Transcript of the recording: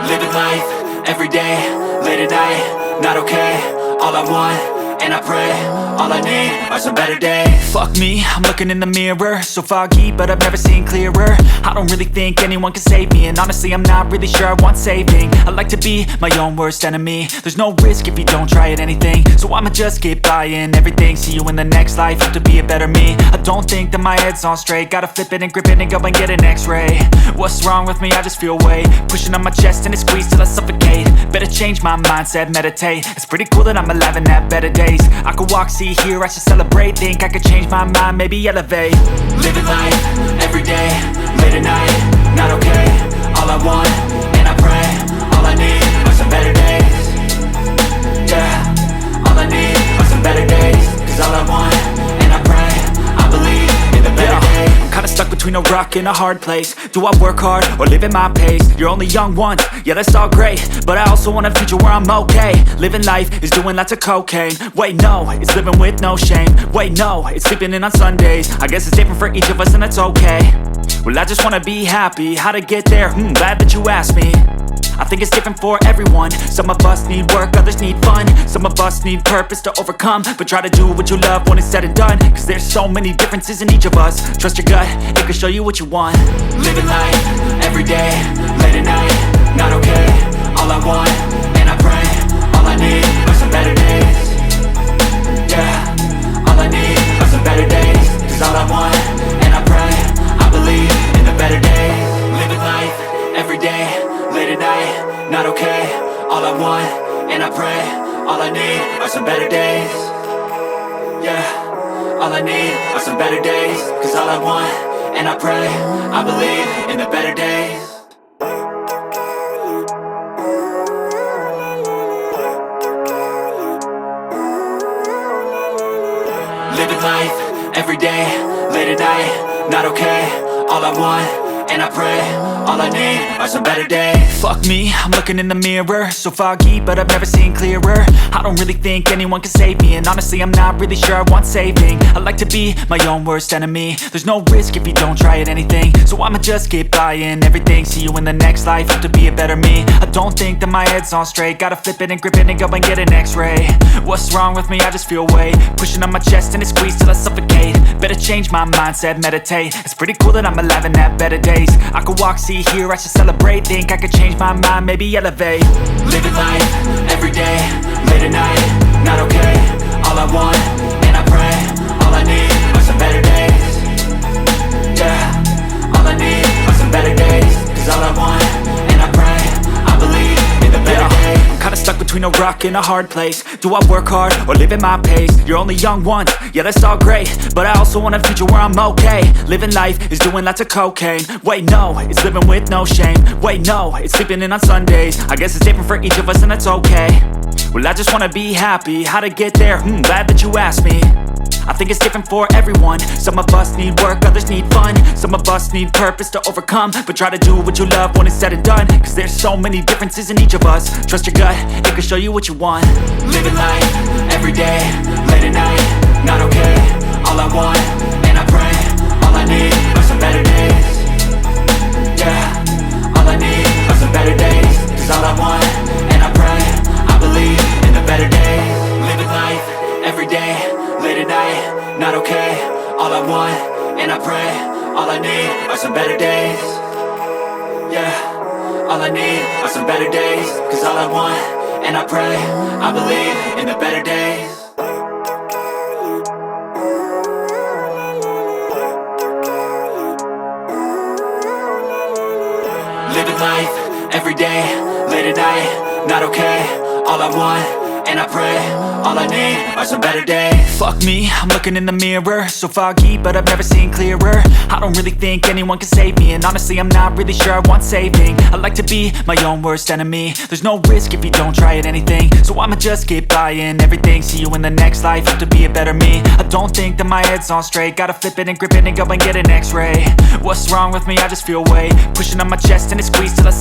Living life, everyday, late at night, not okay. All I want, and I pray, all I need are some better days. Fuck me, I'm looking in the mirror, so foggy, but I've never seen clearer. I don't really think anyone can save me, and honestly I'm not really sure I want saving. I like to be my own worst enemy. There's no risk if you don't try at anything, so I'ma just keep buying everything. See you in the next life, have to be a better me. I don't think that my head's on straight, gotta flip it and grip it and go and get an x-ray. What's wrong with me? I just feel weight pushing on my chest and it squeezes till I suffocate. Better change my mindset, meditate. It's pretty cool that I'm alive and have better days. I could walk, see, hear, I should celebrate. Think I could change my mind, maybe elevate. Living life, everyday, late at night, not okay. All I want, and I pray, all I need are some better days. Yeah, all I need are some better days. Cause all I want, and I pray, I believe in the better days. I'm kinda stuck between a rock and a hard place. Do I work hard or live at my pace? You're only young once, yeah that's all great, but I also want a future where I'm okay. Living life is doing lots of cocaine. Wait no, it's living with no shame. Wait no, it's sleeping in on Sundays. I guess it's different for each of us and that's okay. Well I just wanna be happy, how to get there? Glad that you asked me. I think it's different for everyone. Some of us need work, others need fun. Some of us need purpose to overcome. But try to do what you love when it's said and done, cause there's so many differences in each of us. Trust your gut, it can show you what you want. Living life, everyday, late at night, not okay. All I want, and I pray, all I need are some better days. Yeah, all I need are some better days. Cause all I want, and I pray, I believe in the better days. Living life, everyday, late at night, not okay. All I want, and I pray, all I need are some better days. Yeah, all I need are some better days. Cause all I want, and I pray, I believe in the better days. Living life, everyday, late at night, not okay. All I want, and I pray, all I need are some better days. Fuck me, I'm looking in the mirror, so foggy, but I've never seen clearer. I don't really think anyone can save me, and honestly I'm not really sure I want saving. I like to be my own worst enemy. There's no risk if you don't try at anything, so I'ma just keep buying everything. See you in the next life, have to be a better me. I don't think that my head's on straight, gotta flip it and grip it and go and get an x-ray. What's wrong with me? I just feel weight pushing on my chest and it squeezes till I suffocate. Better change my mindset, meditate. It's pretty cool that I'm alive and have better days. I could walk, see, hear, I should celebrate. Think I could change my mind, maybe elevate. Living life, everyday, late at night, not okay. All I want, and I pray, all I need are some better days. Yeah, all I need are some better days. Cause all I want, and I pray, I believe in the better days. I'm kinda stuck between a rock and a hard place. Do I work hard or live at my pace? You're only young once, yeah that's all great, but I also want a future where I'm okay. Living life is doing lots of cocaine. Wait no, it's living with no shame. Wait no, it's sleeping in on Sundays. I guess it's different for each of us and that's okay. Well I just wanna be happy, how to get there? Glad that you asked me. I think it's different for everyone. Some of us need work, others need fun. Some of us need purpose to overcome. But try to do what you love when it's said and done, cause there's so many differences in each of us. Trust your gut, it can show you what you want. Living life, everyday, late at night, not okay. All I want, and I pray, all I need are some better days. Yeah, all I need are some better days. Cause all I want, and I pray, I believe in the better days. Living life, everyday, late at night, not okay. All I want, and I pray, all I need are some better days. Yeah, all I need are some better days. Cause all I want, and I pray, I believe in the better days. Living life, everyday, late at night, not okay. All I want, and I pray, all I need are some better days. Fuck me, I'm looking in the mirror, so foggy, but I've never seen clearer. I don't really think anyone can save me, and honestly I'm not really sure I want saving. I like to be my own worst enemy. There's no risk if you don't try at anything, so I'ma just keep buying everything. See you in the next life, have to be a better me. I don't think that my head's on straight, gotta flip it and grip it and go and get an x-ray. What's wrong with me? I just feel weight pushing on my chest and it squeezes till I